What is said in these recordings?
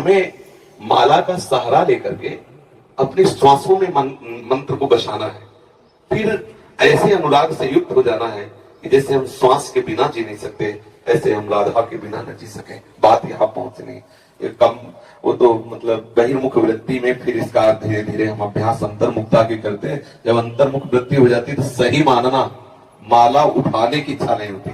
हमें माला का सहारा लेकर के अपने श्वासों में मंत्र को बसाना है, फिर ऐसे अनुराग से युक्त हो जाना है कि जैसे हम श्वास के बिना जी नहीं सकते, ऐसे हम राधा के बिना न जी सके। बात यहाँ पहुंचनी ये कम, वो तो मतलब बहिर्मुख वृत्ति में, फिर इसका धीरे धीरे हम अभ्यास अंतर्मुखता के करते हैं। जब अंतर्मुख वृत्ति हो जाती है तो सही मानना, माला उठाने की इच्छा नहीं होती,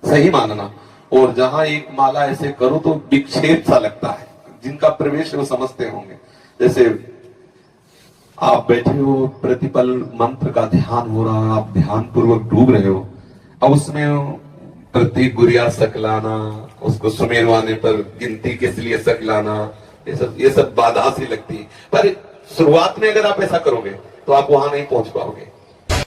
सही मानना। और जहां एक माला ऐसे करो तो विक्षेप सा लगता है, जिनका प्रवेश वो समझते होंगे। जैसे आप बैठे हो, प्रतिपल मंत्र का ध्यान हो रहा, आप ध्यान पूर्वक डूब रहे हो, अब उसमें प्रत्येक गुरिया सकलाना, उसको सुमेरवाने पर गिनती किस लिए सकलाना, ये सब बाधा सी लगती है। पर शुरुआत में अगर आप ऐसा करोगे तो आप वहां नहीं पहुंच पाओगे।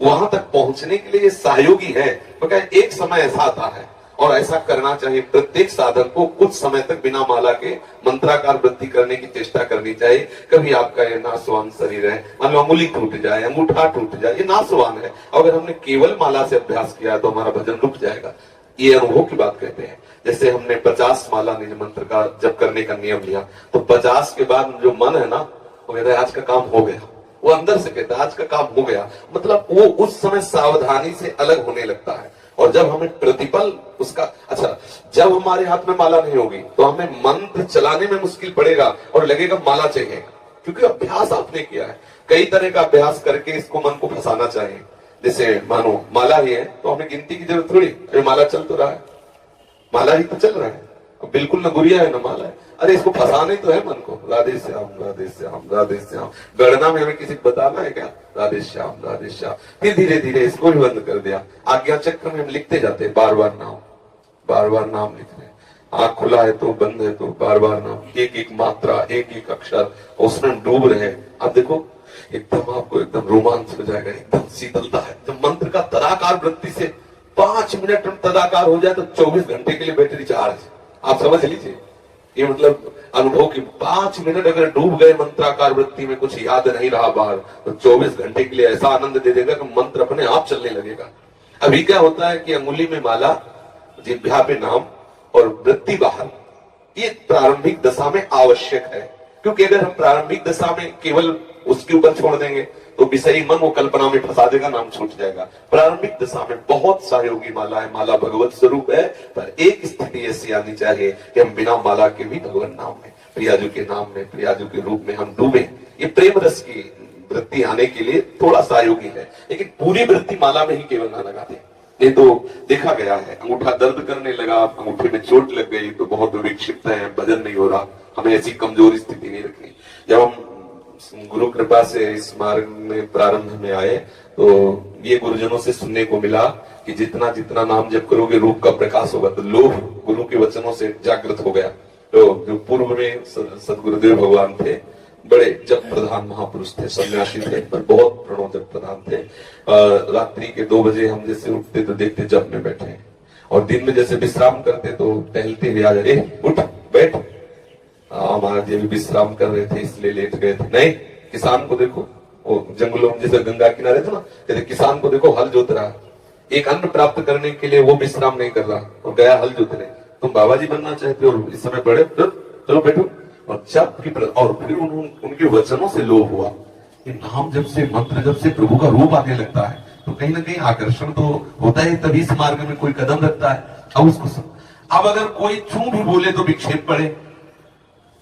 वहां तक पहुंचने के लिए सहयोगी है, तो क्या एक समय ऐसा आता है और ऐसा करना चाहिए। प्रत्येक साधक को कुछ समय तक बिना माला के मंत्राकार वृत्ति करने की चेष्टा करनी चाहिए। कभी आपका ये नासवान शरीर है, मान लो अंगुली टूट जाए, अंगूठा टूट जाए, ये नासवान है, अगर हमने केवल माला से अभ्यास किया तो हमारा भजन रुक जाएगा। ये अनुभव की बात कहते हैं। जैसे हमने 50 माला निज मंत्र का जब करने का नियम लिया तो 50 के बाद जो मन है ना, वो कहता है आज का काम हो गया, वो अंदर से कहता है आज का काम हो गया, मतलब वो उस समय सावधानी से अलग होने लगता है। और जब हमें प्रतिपल उसका, अच्छा जब हमारे हाथ में माला नहीं होगी तो हमें मंत्र चलाने में मुश्किल पड़ेगा और लगेगा माला चाहिए, क्योंकि अभ्यास आपने किया है। कई तरह का अभ्यास करके इसको मन को फंसाना चाहिए। जैसे मानो माला ही है तो हमें गिनती की जरूरत थोड़ी, अरे माला चल तो रहा है, माला ही तो चल रहा है, बिल्कुल न गुरिया है न माला है, अरे इसको फंसाने तो है मन को, राधे श्याम राधे श्याम राधे श्याम। गणना में हमें किसी को बताना है क्या, राधे श्याम राधे श्याम। फिर धीरे धीरे इसको भी बंद कर दिया। आज्ञा चक्र में हम लिखते जाते हैं, बार बार नाम लिख रहे हैं, आंख खुला है तो बंद है तो बार बार नाम, एक एक मात्रा, एक एक अक्षर, उसमें हम डूब रहे हैं। अब देखो एकदम आपको एकदम रोमांच हो जाएगा, एकदम शीतलता है। जब मंत्र का तदाकार वृत्ति से 5 मिनट में तदाकार हो जाए तो 24 घंटे के लिए बैटरी चार्ज, आप समझ लीजिए। ये मतलब अनुभव की 5 मिनट अगर डूब गए मंत्राकार वृत्ति में, कुछ याद नहीं रहा बाहर, तो 24 घंटे के लिए ऐसा आनंद दे देगा कि मंत्र अपने आप चलने लगेगा। अभी क्या होता है कि अंगुली में माला, जिह्वा पे नाम और वृत्ति बाहर, ये प्रारंभिक दशा में आवश्यक है। क्योंकि अगर हम प्रारंभिक दशा में केवल उसके ऊपर छोड़ देंगे तो विषयी मन वो कल्पना में फंसा देगा, नाम छूट जाएगा। प्रारंभिक दशा में बहुत सहयोगी माला है, माला भगवत स्वरूप है, पर एक स्थिति ऐसी आनी चाहिए कि हम बिना माला के भी भगवान नाम में, प्रियाजू के नाम में, प्रियाजू के रूप में हम डूबे। ये प्रेम रस की वृत्ति आने के लिए थोड़ा सहयोगी है, लेकिन पूरी वृत्ति माला में ही केवल ना लगा दे। ये तो देखा गया है, अंगूठा दर्द करने लगा, अंगूठे में चोट लग गई तो बहुत विक्षिप्त है, भजन नहीं हो रहा। हमें ऐसी कमजोर स्थिति नहीं रखनी। जब हम गुरु कृपा से इस मार्ग में प्रारंभ में आए तो ये गुरुजनों से सुनने को मिला कि जितना जितना नाम जप करोगे रूप का प्रकाश होगा। तो लोभ गुरु के वचनों से जागृत हो गया। तो जो पूर्व में सदगुरुदेव भगवान थे, बड़े जप प्रधान महापुरुष थे, सन्यासी थे, पर बहुत प्रणव जप प्रधान थे। रात्रि के 2 बजे हम जैसे उठते तो देखते जप में बैठे हैं, और दिन में जैसे विश्राम करते तो टहलते हुए आ जाए, उठ बैठ। महाराज जी भी विश्राम कर रहे थे इसलिए लेट गए थे। नहीं, किसान को देखो, वो जंगलों में जैसे गंगा किनारे था ना, कहते किसान को देखो हल जोत रहा है, एक अन्न प्राप्त करने के लिए वो विश्राम नहीं कर रहा और गया हल जोतने। तुम बाबा जी बनना चाहते हो इस समय बड़े, चलो बैठो। और जब की और फिर उनके वचनों से लोभ हुआ कि नाम जब से, मंत्र जब से प्रभु का रूप आने लगता है तो कहीं ना कहीं आकर्षण तो होता है, तभी इस मार्ग में कोई कदम रखता है। अब उसको अब अगर कोई चू भी बोले तो विक्षेप पड़े।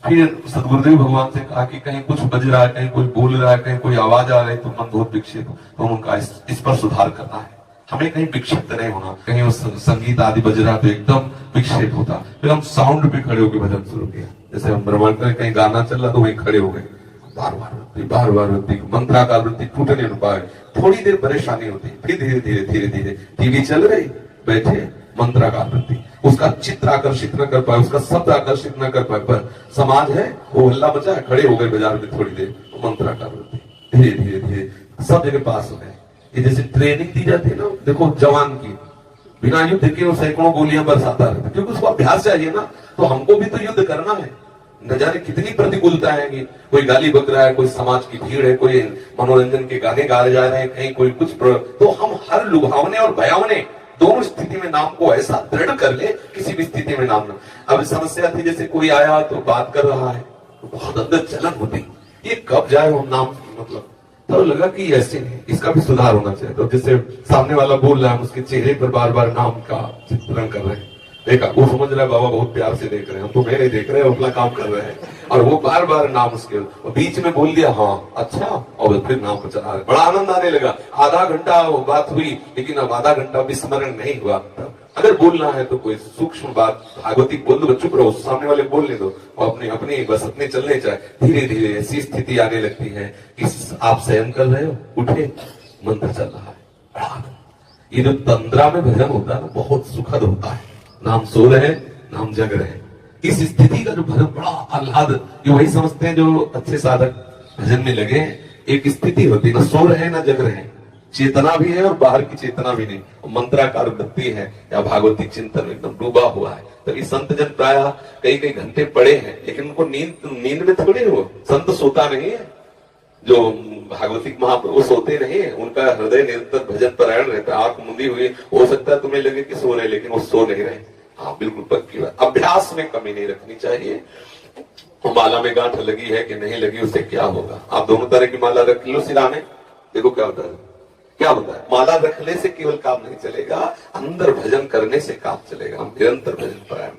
फिर सदगुरुदेव भगवान से कहा कि कहीं कुछ बज रहा है, कहीं कोई बोल रहा है, कहीं कोई आवाज आ रही है तो मन बहुत विक्षेप, तो उनका इस पर सुधार करना है। हमें कहीं विक्षिप्त नहीं होना, कहीं उस संगीत आदि बज रहा तो एकदम विक्षेप होता। फिर हम साउंड पे खड़े होकर भजन शुरू किया। जैसे हम ब्रह्मांड में कहीं गाना चल रहा तो वहीं खड़े हो गए, बार बार वृत्ति, मंत्राकार वृत्ति टूटने न पाए। थोड़ी देर परेशानी होती, फिर धीरे धीरे टीवी चल रही, बैठे मंत्राकार वृत्ति, उसका चित्र आकर्षित न कर पाए, उसका शब्द आकर्षित न कर पाए, पर समाज है वो हल्ला बचा है, खड़े हो गए बाजार में थोड़ी देर, मंत्राकार वृत्ति धीरे सब जगह पास हो गए। ये जैसे ट्रेनिंग दी जाती है ना, देखो जवान की, बिना युद्ध के वो सैकड़ों गोलियां बरसाता रहता, क्योंकि उसको अभ्यास चाहिए ना। तो हमको भी तो युद्ध करना है, न जाने कितनी प्रतिकूलता है कि कोई गाली बक रहा है, कोई समाज की भीड़ है, कोई मनोरंजन के गाने गा जा रहे हैं, कहीं कोई कुछ तो हम हर लुभावने और भयावने दोनों स्थिति में नाम को ऐसा दृढ़ कर ले, किसी भी स्थिति में नाम न। अब समस्या थी जैसे कोई आया तो बात कर रहा है, बहुत अंदर जलन होती, ये कब जाए वो नाम, मतलब तो लगा कि ऐसे नहीं, इसका भी सुधार होना चाहिए। तो जिससे सामने वाला बोल रहा है, उसके चेहरे पर बार बार नाम का चित्रण कर रहे हैं, देखा वो समझ रहा है बाबा बहुत प्यार से देख रहे हैं, हम तो नहीं देख रहे हैं, अपना काम कर रहे हैं, और वो बार बार नाम उसके बीच में बोल दिया हाँ अच्छा, और फिर नाम को चला रहे, बड़ा आनंद आने लगा। आधा घंटा वो बात हुई, लेकिन अब आधा घंटा विस्मरण नहीं हुआ। अगर बोलना है तो कोई सूक्ष्म बात भागवतिक बोल दो, चुप रहो, सामने वाले बोलने दो, और अपने अपने बस अपने चलने चाहे। धीरे धीरे ऐसी स्थिति आने लगती है कि आप संयम कर रहे हो, उठे, मंत्र चल रहा है, बड़ा आनंद। ये जो तंद्रा में भजन होता है ना, बहुत सुखद होता है। नाम सो रहे, नाम जग रहे, इस स्थिति का जो भजन बड़ा आह्लाद, ये वही समझते हैं जो अच्छे साधक भजन में लगे हैं। एक स्थिति होती है, ना सो रहे ना जग रहे, चेतना भी है और बाहर की चेतना भी नहीं, मंत्राकार वृत्ति है या भागवतिक चिंतन में एकदम डूबा हुआ है। तभी संत जन प्रायः कई कई घंटे पड़े हैं, लेकिन उनको नींद में थोड़ी हो, संत सोता नहीं है। जो भागवतिक महाप्रभु सोते नहीं है, उनका हृदय निरंतर भजन परायण रहता है। आंख मुंदी हुई हो सकता है तुम्हें लगे कि सो रहे, लेकिन वो सो नहीं रहे। हाँ बिल्कुल पक्की बात, अभ्यास में कमी नहीं रखनी चाहिए। माला में गांठ लगी है कि नहीं लगी, उससे क्या होगा। आप दोनों तरह की माला रख लो सिरा में, देखो क्या होता है। क्या होता है, माला रखने से केवल काम नहीं चलेगा, अंदर भजन करने से काम चलेगा। हम निरंतर भजन परायण